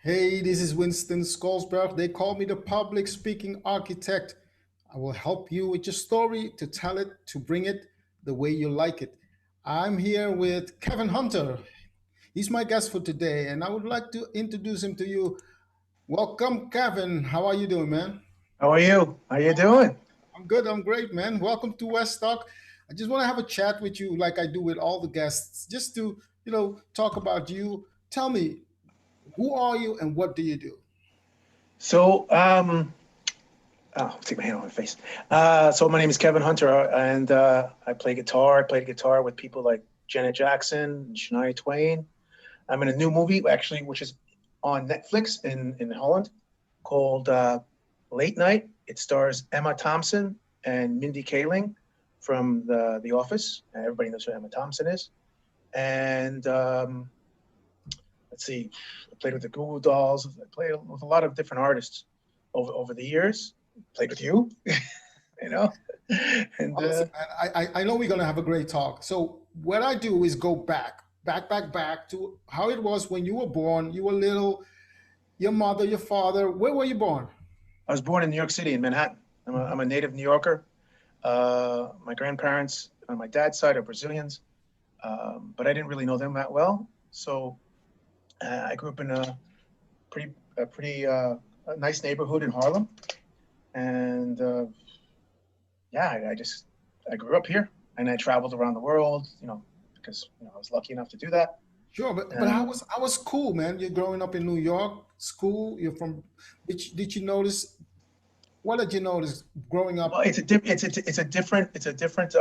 Hey, this is Winston Skolsberg. They call me the public speaking architect. I will help you with your story to tell it, to bring it the way you like it. I'm here with Kevin Hunter. He's my guest for today, and I would like to introduce him to you. Welcome, Kevin. How are you doing, man? How are you? How you doing? I'm good. I'm great, man. Welcome to WESTALK. I just want to have a chat with you, like I do with all the guests, just to talk about you. Tell me, who are you and what do you do? So, take my hand on my face. So my name is Kevin Hunter, and I play guitar. I played guitar with people like Janet Jackson and Shania Twain. I'm in a new movie, actually, which is on Netflix in Holland, called Late Night. It stars Emma Thompson and Mindy Kaling from the Office. Everybody knows who Emma Thompson is. And let's see, I played with the Google Dolls. I played with a lot of different artists over the years. Played with you, you know, and Awesome, man. I know we're gonna have a great talk. So what I do is go back to how it was when you were born. You were little. Your mother, your father. Where were you born? I was born in New York City in Manhattan. I'm a native New Yorker. My grandparents on my dad's side are Brazilians, but I didn't really know them that well. So I grew up in a pretty a nice neighborhood in Harlem, and yeah, I grew up here, and I traveled around the world, because I was lucky enough to do that. Sure, but And how was school, man? You're growing up in New York, school. You're from. Did you notice? What did you notice growing well, up? it's a different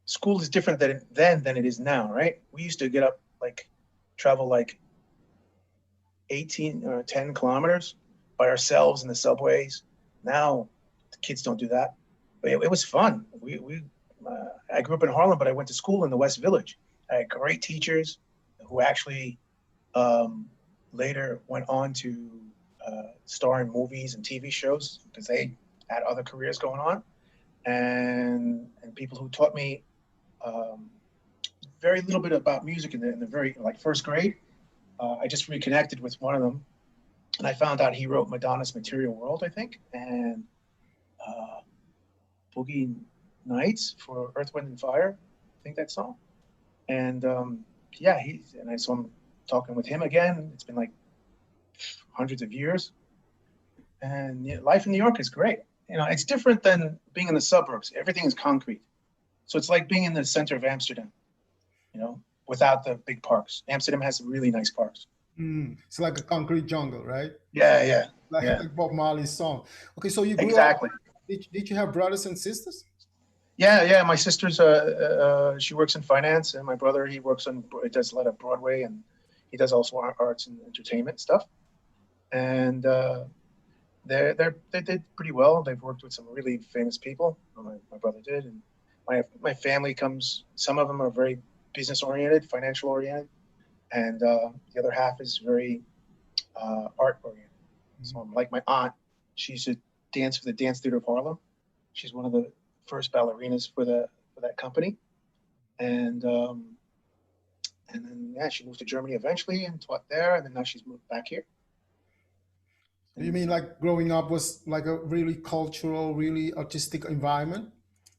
school is different than it is now, right? We used to get up like travel like 18 or 10 kilometers by ourselves in the subways. Now the kids don't do that. But it was fun. I grew up in Harlem, but I went to school in the West Village. I had great teachers who actually um, later went on to star in movies and TV shows because they had other careers going on, and people who taught me um, very little bit about music in the very like first grade. I just reconnected with one of them, and I found out he wrote Madonna's "Material World," I think, and uh, "Boogie Nights" for Earth, Wind and Fire. I think that song. And yeah, I saw him talking with him again. It's been like hundreds of years, and life in New York is great. It's different than being in the suburbs. Everything is concrete, so it's like being in the center of Amsterdam. Without the big parks. Amsterdam has really nice parks. It's like a concrete jungle, right? Yeah, yeah, Like, yeah. like Bob Marley's song. Okay, so you grew up. Exactly. Did you have brothers and sisters? Yeah, yeah. My sister's she works in finance, and my brother he does a lot of Broadway, and he does also arts and entertainment stuff. And they did pretty well. They've worked with some really famous people. My brother did, and my family comes. Some of them are very business oriented, financial oriented, and the other half is very art oriented. So I'm like my aunt. She used to dance for the Dance Theater of Harlem. She's one of the first ballerinas for that company, and and then yeah, she moved to Germany eventually and taught there, and then now she's moved back here. You And mean like growing up was like a really cultural, really artistic environment?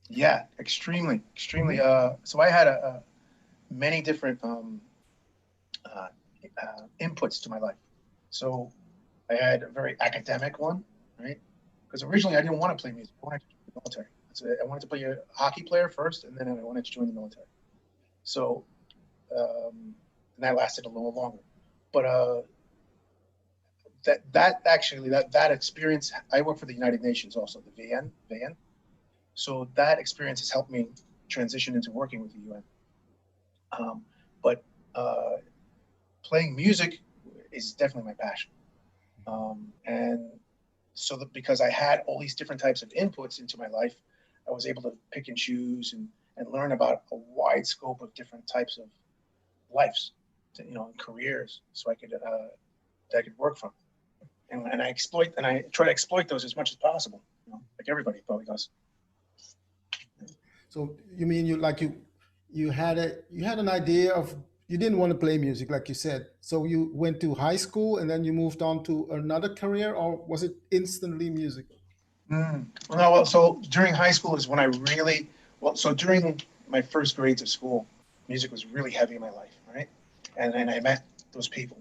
yeah, extremely, extremely. Mhm. So I had many different uh, inputs to my life. So I had a very academic one, right? Because originally I didn't want to play music. I wanted to join the military. So I wanted to be a hockey player first, and then I wanted to join the military. So and that lasted a little longer. But that experience, I work for the United Nations also, the VN. So that experience has helped me transition into working with the UN. But uh, playing music is definitely my passion. And so that because I had all these different types of inputs into my life, I was able to pick and choose and learn about a wide scope of different types of lives, and careers, so that I could work from. And I try to exploit those as much as possible, like everybody probably does. So you mean you had an idea of you didn't want to play music, like you said. So you went to high school and then you moved on to another career, or was it instantly music? No, well, so during high school is when I really, well, so during my first grades of school, music was really heavy in my life, right? And I met those people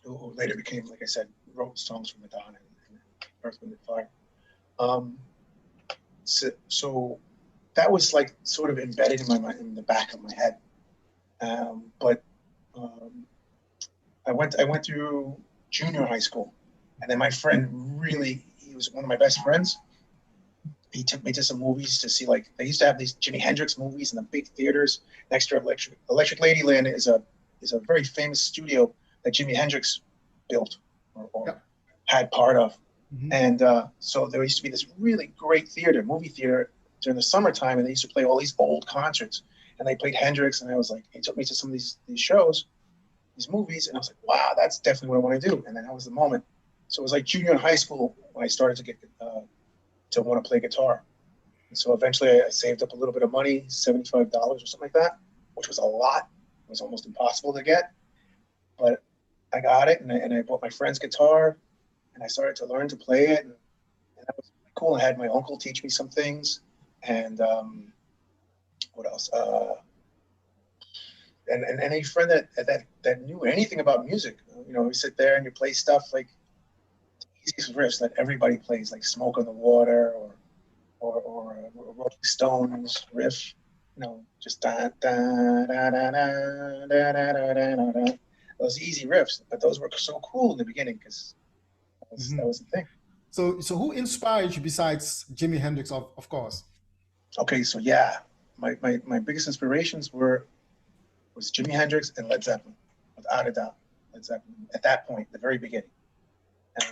who later became, like I said, wrote songs for Madonna and Earth, Wind and Fire. Um, so that was like sort of embedded in my mind, in the back of my head. But um, I went through junior high school, and then my friend really, he was one of my best friends. He took me to some movies to see, like, they used to have these Jimi Hendrix movies in the big theaters next to Electric Ladyland is a very famous studio that Jimi Hendrix built, or Yeah. had part of. Hmm. And so there used to be this really great movie theater during the summertime, and they used to play all these old concerts. And they played Hendrix, and I was like, he took me to some of these shows, these movies, and I was like, wow, that's definitely what I want to do. And then that was the moment. So it was like junior in high school when I started to get to want to play guitar. And so eventually I saved up a little bit of money, $75 or something like that, which was a lot. It was almost impossible to get, but I got it, and I bought my friend's guitar, and I started to learn to play it, and that was really cool. I had my uncle teach me some things, and what else? And any friend that knew anything about music, we sit there and you play stuff like easiest riffs that everybody plays, like "Smoke on the Water" or a Rolling Stones riff, just da da da da da da da da da da da. Those easy riffs, but those were so cool in the beginning because that Hmm. was the thing. So who inspired you besides Jimi Hendrix, of course? Okay, so yeah, my biggest inspirations was Jimi Hendrix and Led Zeppelin, without a doubt. Led Zeppelin at that point, the very beginning,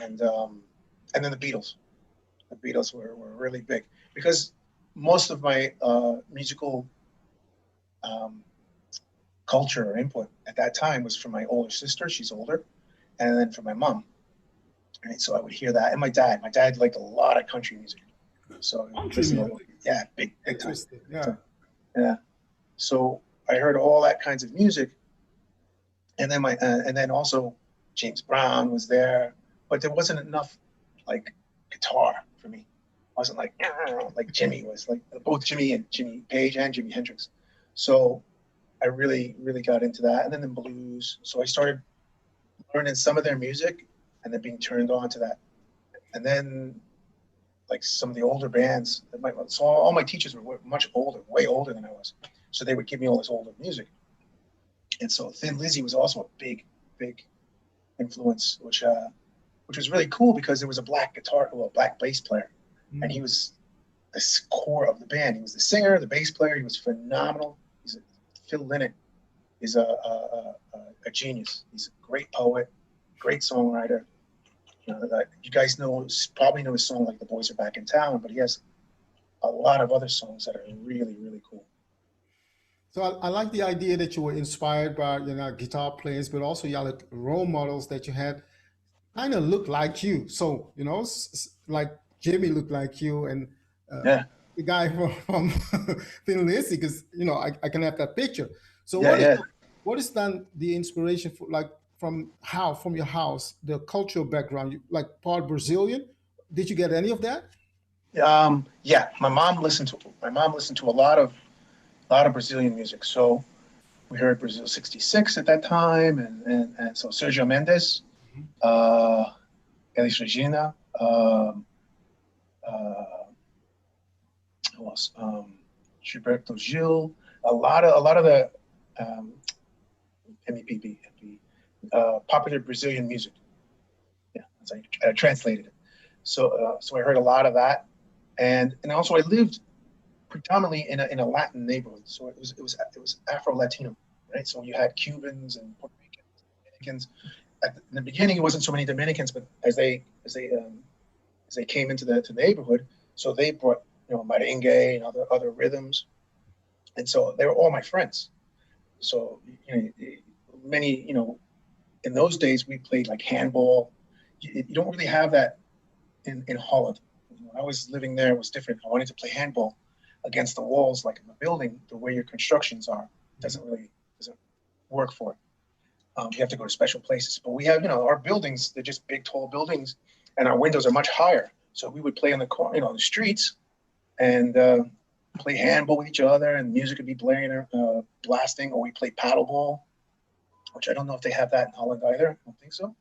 and um, and then the Beatles. The Beatles were really big because most of my musical um, culture or input at that time was from my older sister. She's older, and then from my mom. Right, so I would hear that, and my dad. My dad liked a lot of country music, so he would Country listen to, music. yeah, big time, Interesting. big Yeah. time. Yeah. So I heard all that kinds of music, and then also James Brown was there, but there wasn't enough like guitar for me. I wasn't like Jimmy was, like both Jimmy Page and Jimi Hendrix. So I really got into that, and then the blues. So I started learning some of their music, and then being turned on to that. And then like some of the older bands, so all my teachers were much older, way older than I was. So they would give me all this older music. And so Thin Lizzy was also a big influence, which was really cool because there was a black bass player, and he Mm. was the core of the band. He was the singer, the bass player. He was phenomenal. Phil Lynott is a genius. He's a great poet, great songwriter. You guys probably know his song like "The Boys Are Back in Town," but he has a lot of other songs that are really cool. So I like the idea that you were inspired by guitar players, but also you like role models that you had kind of look like you. So like Jimmy looked like you, and uh, Yeah, the guy from Thin Lizzy, because I can have that picture. So yeah, what is then the inspiration for, like, from your house, the cultural background, like part Brazilian? Did you get any of that? yeah. Yeah. My mom listened to a lot of Brazilian music. So we heard Brazil '66 at that time, and so Sergio Mendes, uh, Elis Regina, uh, who else? Gilberto Gil, a lot of the um, MEPB, popular Brazilian music. Yeah, that's how I translated it. So I heard a lot of that, and also I lived predominantly in a Latin neighborhood. So it was Afro Latino, right? So you had Cubans and Puerto Ricans, Dominicans. In the beginning, it wasn't so many Dominicans, but as they came into the neighborhood, so they brought merengue and other rhythms, and so they were all my friends. So many in those days we played like handball. You don't really have that in Holland. When I was living there, it was different. I wanted to play handball against the walls, like in the building, the way your constructions are. Doesn't really doesn't. work for it. You have to go to special places. But we have, our buildings, they're just big, tall buildings, and our windows are much higher. So we would play on the streets and play handball with each other, and music would be playing, blasting, or we play paddleball, which I don't know if they have that in Holland either. I don't think so.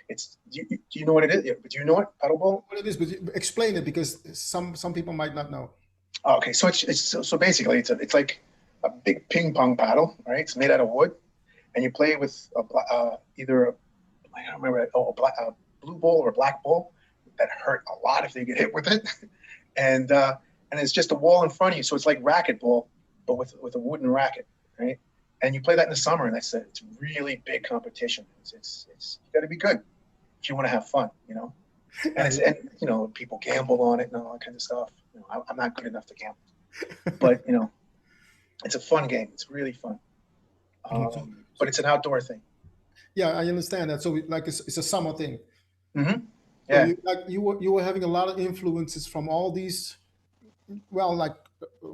Do you know what it is? Yeah, but do you know what paddleball? What it is, but explain it because some people might not know. Oh, okay, so so basically it's like a big ping pong paddle, right? It's made out of wood, and you play with either I don't remember a blue ball or a black ball that hurt a lot if they get hit with it, and it's just a wall in front of you, so it's like racquetball, but with a wooden racket, right? And you play that in the summer, and it's really big competition. It's you got to be good if you want to have fun, and people gamble on it and all that kind of stuff. I'm not good enough to gamble, but it's a fun game. It's really fun, but it's an outdoor thing. Yeah, I understand that. So like it's a summer thing. Mm-hmm. So Yeah, you were having a lot of influences from all these, well, like uh,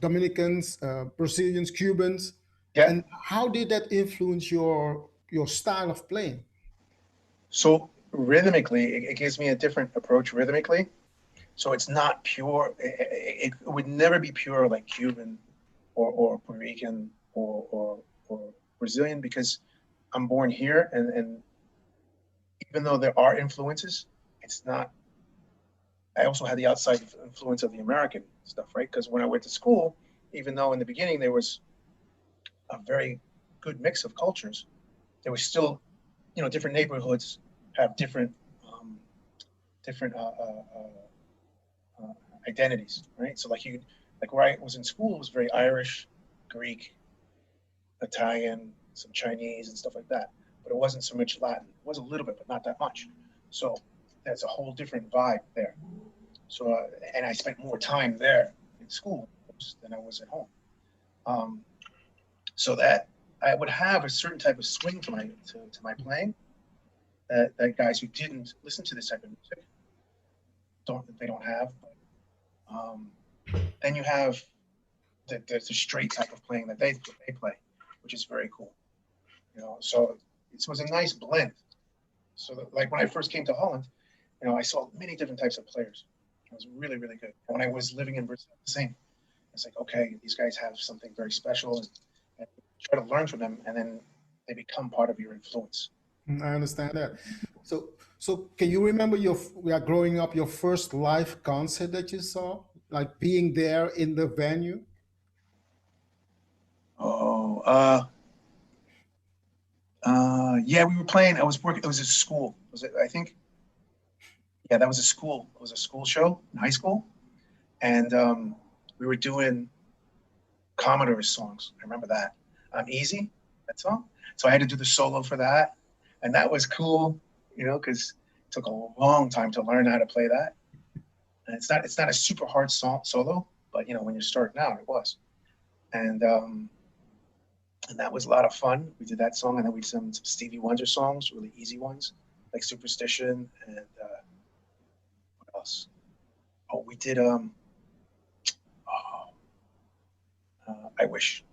Dominicans, Brazilians, Cubans, yeah. and how did that influence your style of playing? So rhythmically, it gives me a different approach rhythmically. So it's not pure. It would never be pure like Cuban or Puerto Rican or Brazilian, because I'm born here, and even though there are influences, it's not. I also had the outside influence of the American stuff, right? Because when I went to school, even though in the beginning there was a very good mix of cultures, there was still, different neighborhoods have um, different uh, identities, right? So like where I was in school was very Irish, Greek, Italian, some Chinese and stuff like that. But it wasn't so much Latin. It was a little bit, but not that much. So that's a whole different vibe there. So and I spent more time there in school than I was at home. Um, so that I would have a certain type of swing to my playing that guys who didn't listen to this type of music don't have. Um, then you have the straight type of playing that they play, which is very cool. So it was a nice blend. So that, like when I first came to Holland, I saw many different types of players. It was really, really good. When I was living in Brazil, the same. It's like, okay, these guys have something very special, and try to learn from them, and then they become part of your influence. I understand that. So can you remember we are growing up your first live concert that you saw, like being there in the venue? Oh, yeah, we were playing. I was working. It was a school. Was it? I think. Yeah, that was a school. It was a school show in high school, and we were doing Commodore's songs. I remember that. Easy, that song. So I had to do the solo for that, and that was cool. Because it took a long time to learn how to play that. And it's not a super hard solo, but when you're starting out, it was. And that was a lot of fun. We did that song, and then we did some Stevie Wonder songs, really easy ones, like Superstition, and what else? Oh, we did oh, I Wish.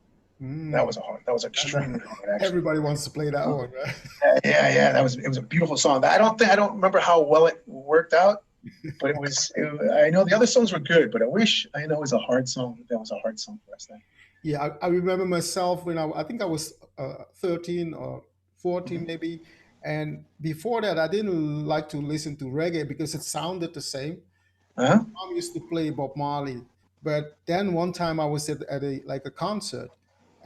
Mm. That was extremely hard, actually. Everybody wants to play that one, right? Yeah. It was a beautiful song. I don't remember how well it worked out, but I know the other songs were good, but I know it was a hard song. That was a hard song for us then. Yeah, I remember myself when I think I was 13 or 14 Mm-hmm. maybe. And before that, I didn't like to listen to reggae because it sounded the same. And Uh-huh. mom used to play Bob Marley. But then one time I was at a concert,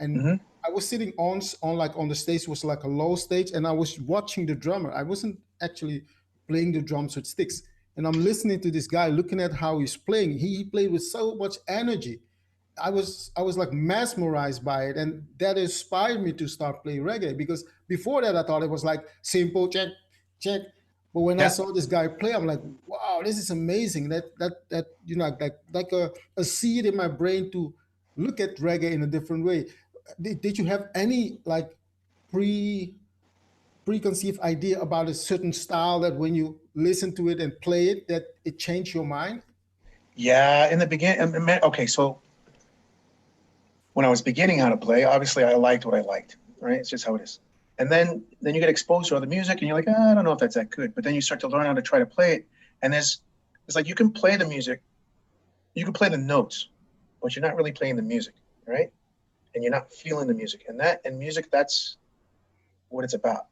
and Mm-hmm. I was sitting on like on the stage was like a low stage, and I was watching the drummer. I wasn't actually playing the drums with sticks. And I'm listening to this guy, looking at how he's playing. He played with so much energy. I was like mesmerized by it, and that inspired me to start playing reggae. Because before that, I thought it was like simple check, check. But when I Yeah. saw this guy play, I'm like, wow, this is amazing. That like a seed in my brain to look at reggae in a different way. Did you have any like pre preconceived idea about a certain style that when you listen to it and play it, that it changed your mind? Yeah. In the beginning, okay. So when I was beginning how to play, obviously I liked what I liked, right? It's just how it is. And then you get exposed to other music and you're like, I don't know if that's that good. But then you start to learn how to try to play it. And it's like you can play the music, you can play the notes, but you're not really playing the music, right? And you're not feeling the music. And music, that's what it's about.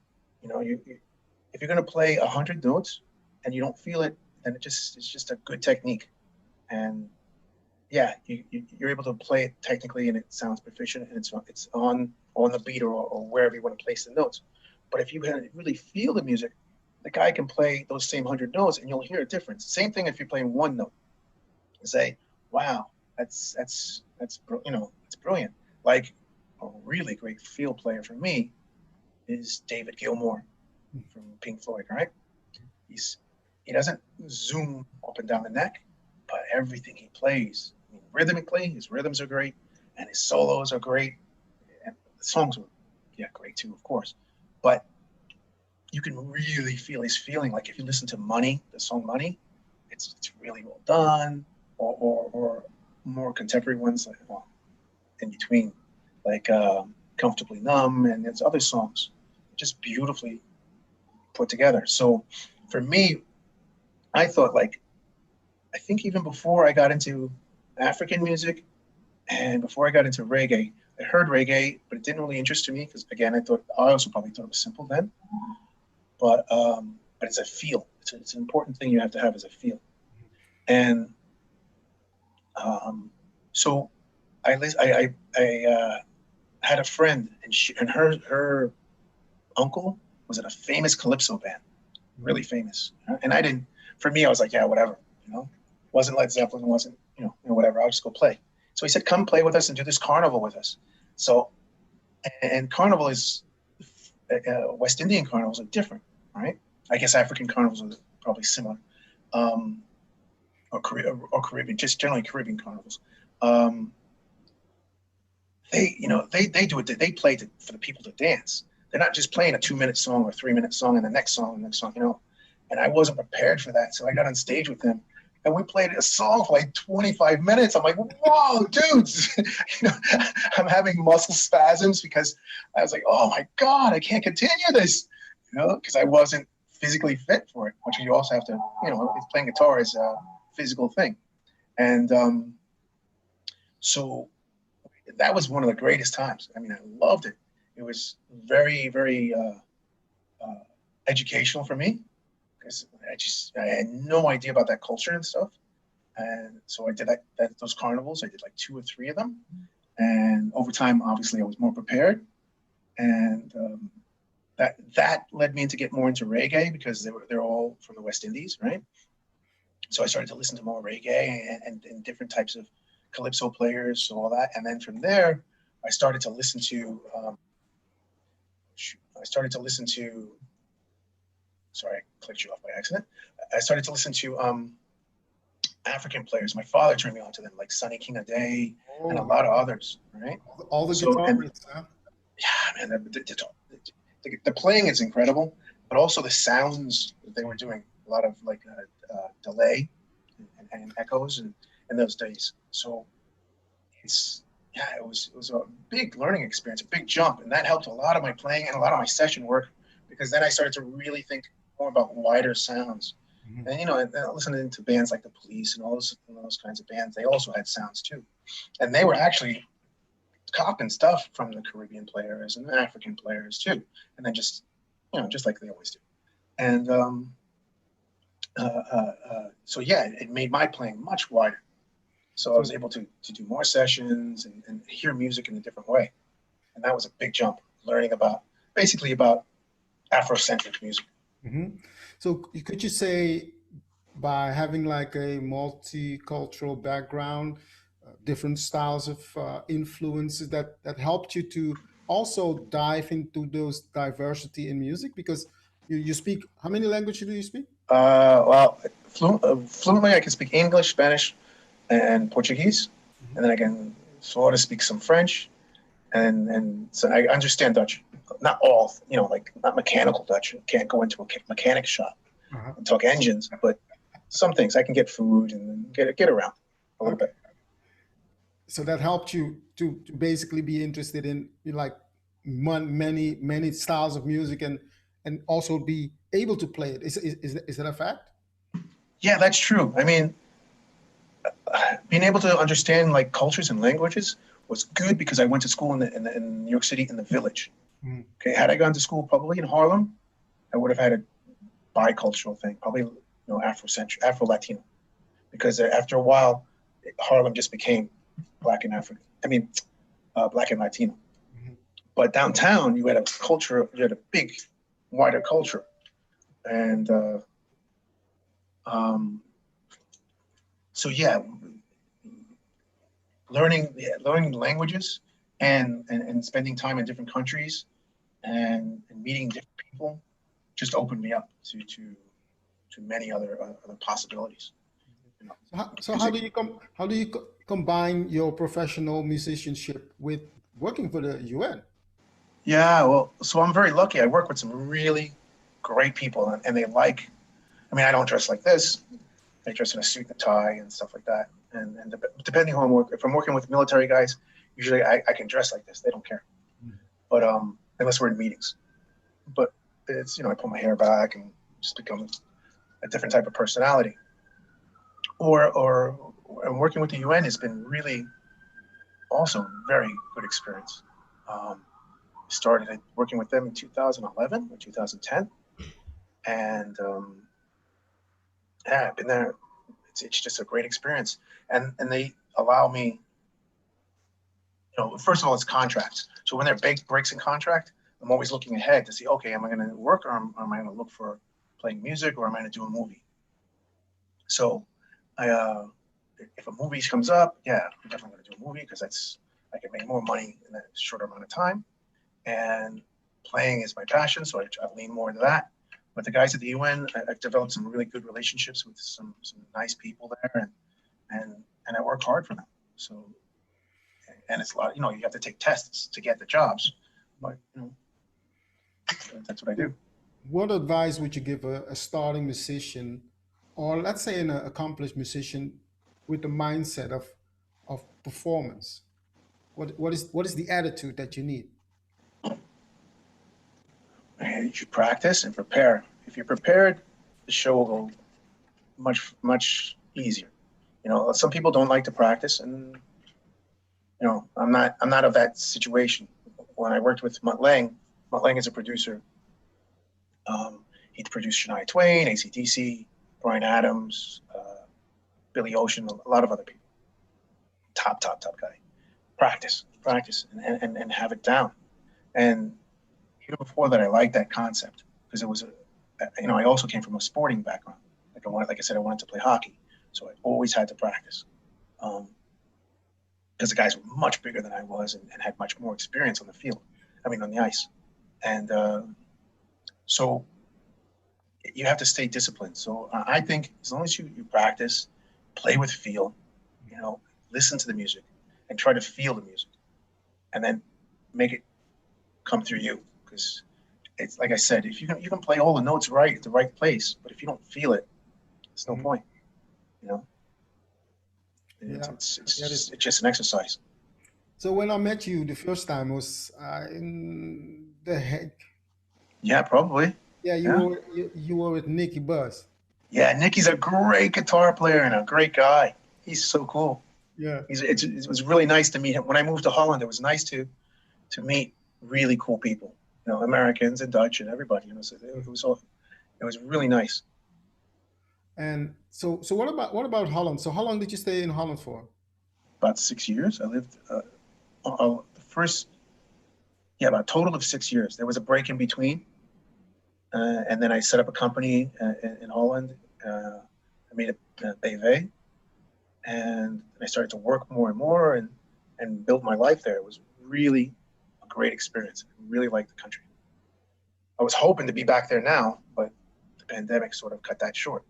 If you're gonna play 100 notes and you don't feel it, then it's just a good technique. And yeah, you're able to play it technically and it sounds proficient and it's on the beat or wherever you want to place the notes. But if you really feel the music, the guy can play those same 100 notes and you'll hear a difference. Same thing if you're playing one note and say, wow, it's brilliant. Like a really great field player for me is David Gilmour from Pink Floyd, right? He doesn't zoom up and down the neck, but everything he plays, I mean, rhythmically, his rhythms are great, and his solos are great, and the songs were, yeah, great too, of course. But you can really feel his feeling. Like if you listen to Money, the song Money, it's really well done, or more contemporary ones like in between, like Comfortably Numb, and there's other songs, just beautifully put together. So for me, I thought like I think even before I got into African music and before I got into reggae, I heard reggae, but it didn't really interest me because again, I also probably thought it was simple then. But it's a feel. It's an important thing you have to have as a feel. And so I had a friend, and her uncle was in a famous calypso band, really famous. And I didn't. For me, I was like, yeah, whatever. Wasn't Led Zeppelin, wasn't whatever. I'll just go play. So he said, come play with us and do this carnival with us. So, and carnival is West Indian carnivals are different, right? I guess African carnivals are probably similar, or Caribbean, just generally Caribbean carnivals. They do it. They play for the people to dance. They're not just playing a 2-minute song or 3-minute song and the next song and the next song. And I wasn't prepared for that, so I got on stage with them. And we played a song for like 25 minutes. I'm like, whoa, dudes. I'm having muscle spasms because I was like, oh my God, I can't continue this, because I wasn't physically fit for it, which you also have to, playing guitar is a physical thing. And so that was one of the greatest times. I mean, I loved it. It was very, very educational for me because I had no idea about that culture and stuff. And so I did those carnivals. I did like 2 or 3 of them. And over time, obviously, I was more prepared. And that led me to get more into reggae because they're all from the West Indies, right? So I started to listen to more reggae and different types of calypso players, all that. And then from there, I started to listen to. Sorry, I clicked you off by accident. I started to listen to African players. My father turned me on to them, like Sonny King Ade and a lot of others, right? All the guitarists, huh? Yeah, man, the playing is incredible, but also the sounds that they were doing, a lot of like delay and echoes in those days. So it was a big learning experience, a big jump, and that helped a lot of my playing and a lot of my session work because then I started to really think more about wider sounds. Mm-hmm. And listening to bands like the Police and all those kinds of bands, they also had sounds too, and they were actually copying stuff from the Caribbean players and the African players too, and then just like they always do. And so yeah, it made my playing much wider. So I was able to do more sessions and hear music in a different way, and that was a big jump. Learning basically about Afrocentric music. Mm-hmm. So could you say by having like a multicultural background, different styles of influences that helped you to also dive into those diversity in music? Because you speak, how many languages do you speak? Well, fluently I can speak English, Spanish, and Portuguese, and then I can sort of speak some French, and so I understand Dutch. Not all, like not mechanical Dutch. I can't go into a mechanic shop and talk engines, but some things I can get food and get around a little bit. So that helped you to basically be interested in like many styles of music and also be able to play it. Is that a fact? Yeah, that's true. I mean, being able to understand like cultures and languages was good because I went to school in New York City in the village. Mm. Okay, had I gone to school probably in Harlem, I would have had a bicultural thing, probably Afrocentric, Afro Latino, because after a while, Harlem just became black and African. I mean, black and Latino. Mhm. But downtown, you had a culture, you had a big, wider culture, and um, so yeah, learning languages and spending time in different countries and meeting different people just opened me up to many other possibilities. You know, So how music. do you combine your professional musicianship with working for the UN? Yeah, well, so I'm very lucky. I work with some really great people, and they like. I mean, I don't dress like this. I dress in a suit and tie and stuff like that. And depending on who I'm working, if I'm working with military guys, usually I can dress like this. They don't care. But unless we're in meetings. But it's I pull my hair back and just become a different type of personality. Or and working with the UN has been really also very good experience. Um, Started working with them in 2011 or 2010, and yeah, I've been there. It's just a great experience, and they allow me. First of all, it's contracts. So when there are big breaks in contract, I'm always looking ahead to see, okay, am I going to work or am I going to look for playing music or am I going to do a movie? So I, if a movie comes up, yeah, I'm definitely going to do a movie because I can make more money in a shorter amount of time. And playing is my passion, so I lean more into that. But the guys at the UN, I've developed some really good relationships with some nice people there, and I work hard for them. So and it's a lot. You have to take tests to get the jobs, but that's what I do. So what advice would you give a starting musician, or let's say an accomplished musician, with the mindset of performance? What is the attitude that you need? And you should practice and prepare. If you're prepared, the show will go much easier. Some people don't like to practice, and I'm not of that situation. When I worked with Mutt Lang is a producer. He produced Shania Twain, AC/DC, Brian Adams, Billy Ocean, a lot of other people. Top guy. Practice, and have it down. And even before that, I liked that concept because it was I also came from a sporting background. Like I said, I wanted to play hockey, so I always had to practice. Um, because the guys were much bigger than I was and had much more experience on the field. I mean, on the ice. And so you have to stay disciplined. So I think as long as you practice, play with feel, you know, listen to the music and try to feel the music and then make it come through you. Because it's like I said, if you can play all the notes right at the right place, but if you don't feel it, there's no Mhm. point. You know, it's Yeah, it's I get it. it's just an exercise. So when I met you the first time was in the heck. Yeah, probably. Yeah, Yeah. you were with Nicky Buzz. Yeah, Nicky's a great guitar player and a great guy. He's so cool. Yeah. It was really nice to meet him. When I moved to Holland, it was nice to meet really cool people. Americans and Dutch and everybody. So it was really nice. And so what about Holland? So how long did you stay in Holland for? About 6 years, I lived. The first, yeah, about a total of 6 years. There was a break in between, and then I set up a company in Holland. I made a BV, and I started to work more and more and build my life there. It was really a great experience. I really liked the country. I was hoping to be back there now, but the pandemic sort of cut that short.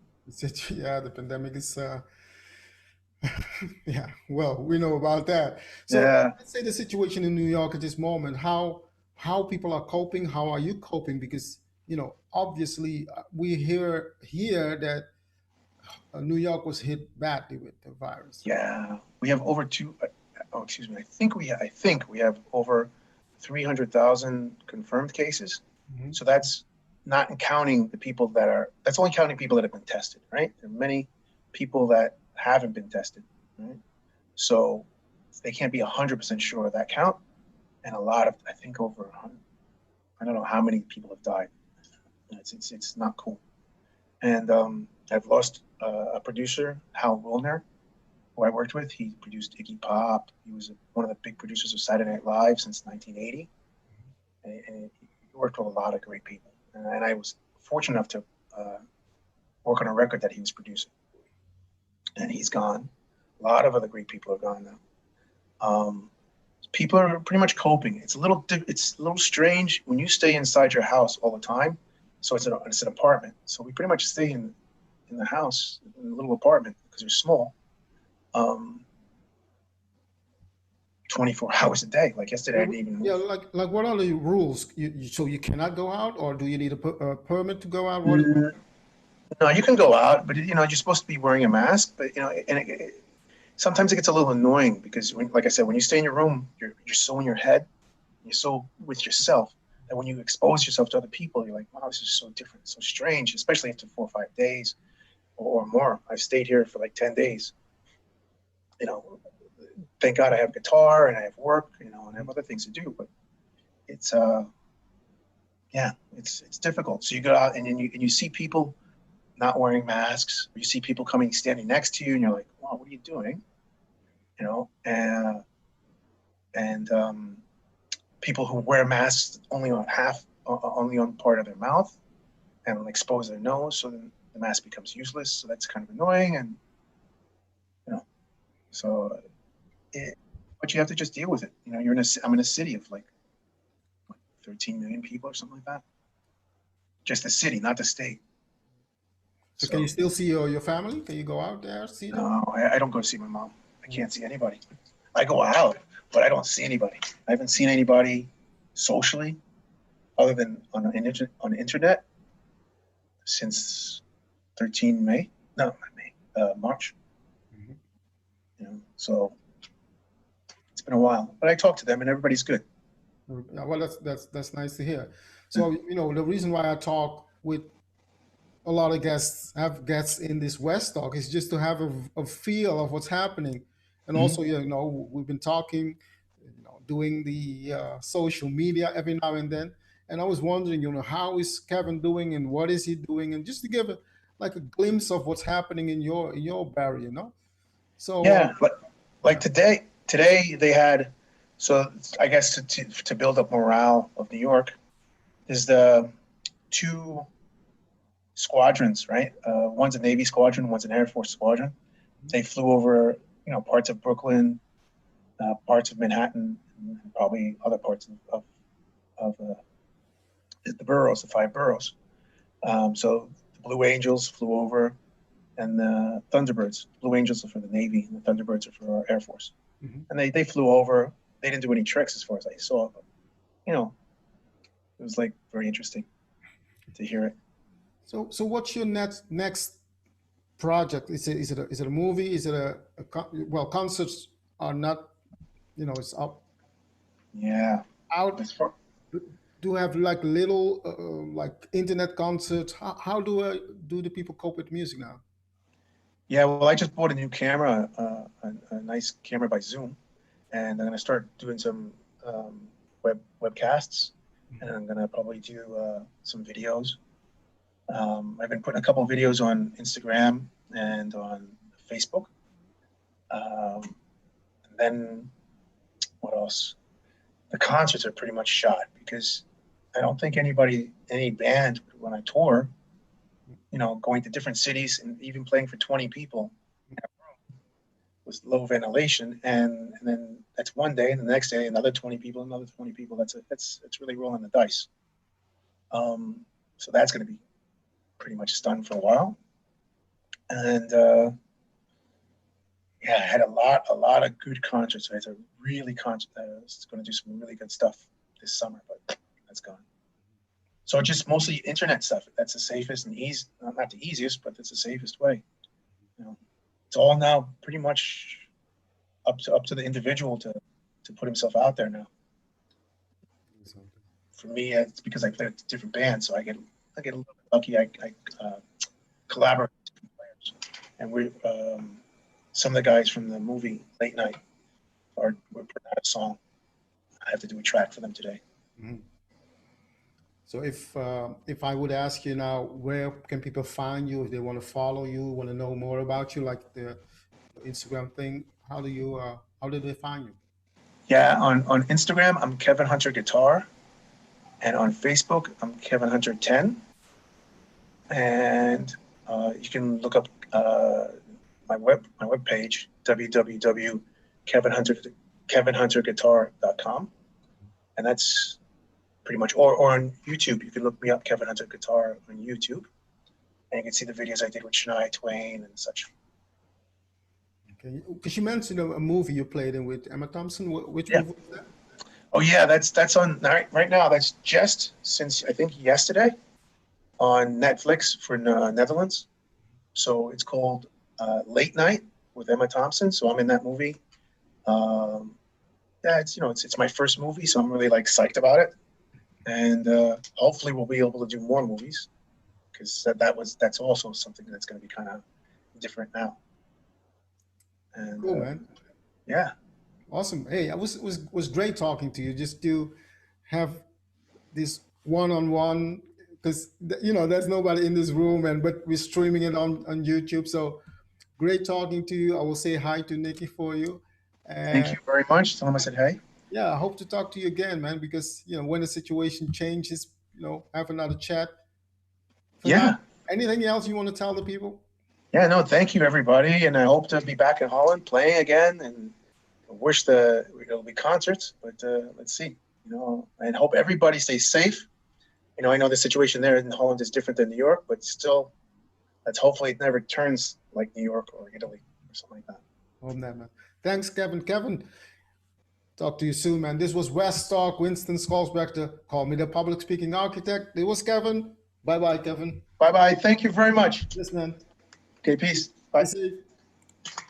Yeah, the pandemic is yeah, well, we know about that. So Yeah, let's say the situation in New York at this moment, how people are coping, how are you coping? Because obviously we hear here that New York was hit badly with the virus. yeah. We have over excuse me. I think we have over 300,000 confirmed cases. Mhm. So that's not counting the people that are. That's only counting people that have been tested, right? There are many people that haven't been tested, right? So they can't be 100% sure of that count. And a lot of, I think, over 100. I don't know how many people have died. It's not cool. And I've lost a producer, Hal Wilner, who I worked with. He produced Iggy Pop. He was one of the big producers of Saturday Night Live since 1980. And he worked with a lot of great people. And I was fortunate enough to work on a record that he was producing. And he's gone. A lot of other great people are gone now. People are pretty much coping. It's a little strange when you stay inside your house all the time. So it's an apartment. So we pretty much stay in the house, in a little apartment because they're small. 24 hours a day. Like yesterday, I didn't even Yeah, move. like what are the rules? So you cannot go out, or do you need a permit to go out? What? Mm, No, you can go out, but you're supposed to be wearing a mask. But and sometimes it gets a little annoying because, like I said, when you stay in your room, you're so in your head, you're so with yourself that when you expose yourself to other people, you're like, wow, this is so different, so strange. Especially after 4 or 5 days or more. I've stayed here for like 10 days. You know, thank God I have guitar and I have work, and I have other things to do. But it's yeah, it's difficult. So you go out and you see people not wearing masks. You see people coming standing next to you, and you're like, wow, what are you doing? And people who wear masks only on part of their mouth and expose their nose, so then the mask becomes useless. So that's kind of annoying, and you know, so but you have to just deal with it. I'm in a city of like what, 13 million people or something like that. Just the city, not the state. So can you So still see your family? Can you go out there see them? no, I don't go see my mom. I Mm. can't see anybody. I go out, but I don't see anybody. I haven't seen anybody socially other than on the internet since 13 May. No, not May, March. Mhm. So it's been a while, but I talk to them and everybody's good. Yeah, well, that's nice to hear. So the reason why I talk with a lot of guests, have guests in this West Talk, is just to have a feel of what's happening, and Mhm. also we've been talking, doing the social media every now and then, and I was wondering, how is Kevin doing and what is he doing, and just to give like a glimpse of what's happening in your barrier. So Yeah, like yeah. today they had. So I guess to build up morale of New York is the two squadrons, right? One's a Navy squadron, one's an Air Force squadron. They flew over, parts of Brooklyn, parts of Manhattan, and probably other parts of the boroughs, the five boroughs. So the Blue Angels flew over, and the Thunderbirds. Blue Angels are for the Navy, and the Thunderbirds are for our Air Force. Mhm. And they flew over. They didn't do any tricks as far as I saw, but you know, it was like very interesting to hear it. So what's your next project? Is it a movie? Is it well, concerts are not, it's up Yeah, out. as far Do have like little like internet concerts? How do the people cope with music now? yeah. Well, I just bought a new camera, a nice camera by Zoom, and I'm gonna start doing some webcasts, and I'm gonna probably do some videos. I've been putting a couple of videos on Instagram and on Facebook. And then what else? The concerts are pretty much shot because I don't think any band, when I tour, going to different cities and even playing for 20 people with low ventilation, and then that's one day, and the next day another 20 people, another 20 people. That's really rolling the dice. Um, so that's going to be pretty much done for a while, and yeah, I had a lot of good concerts. I had a really going to do some really good stuff this summer, but that's gone. So just mostly internet stuff. That's the safest and easy, not the easiest, but that's the safest way. You know, it's all now pretty much up to the individual to put himself out there now. For me, it's because I play with different bands, so I get a little bit lucky. I collaborate with different players, and some of the guys from the movie Late Night we're putting out a song. I have to do a track for them today. Mhm. So if I would ask you now, where can people find you if they want to follow you, want to know more about you, like the Instagram thing? How do they find you? Yeah, on Instagram, I'm Kevin Hunter Guitar, and on Facebook, I'm Kevin Hunter 10, and you can look up my web page www.kevinhunterguitar.com, and that's pretty much, or on YouTube, you can look me up, Kevin Hunter Guitar, on YouTube, and you can see the videos I did with Shania Twain and such. Okay, because you mentioned a movie you played in with Emma Thompson. Which Yeah. movie was that? Oh yeah, that's on right now. That's just since I think yesterday on Netflix for Netherlands. So it's called Late Night with Emma Thompson. So I'm in that movie. Yeah, it's my first movie, so I'm really like psyched about it, and hopefully we'll be able to do more movies because that's also something that's going to be kind of different now. And Cool, man. yeah, Awesome. Hey, I was great talking to you. Just to have this one-on-one, because there's nobody in this room, and but we're streaming it on YouTube. So great talking to you. I will say hi to Nikki for you, thank and you very much. Tell him I said hey. yeah, I hope to talk to you again, man. Because when the situation changes, have another chat. For now, Yeah, anything else you want to tell the people? yeah. No, thank you everybody, and I hope to be back in Holland playing again. And I wish it'll be concerts, but let's see. And hope everybody stays safe. I know the situation there in Holland is different than New York, but still, let's hopefully it never turns like New York or Italy or something like that. Hope that, man. Thanks, Kevin. Kevin, talk to you soon, man. This was WESTALK, Winston Skolsberger. Call me the public speaking architect. It was Kevin. Bye bye, Kevin. Bye bye. Thank you very much. Yes, man. Okay, peace. Stay Bye. safe.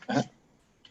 Uh-huh.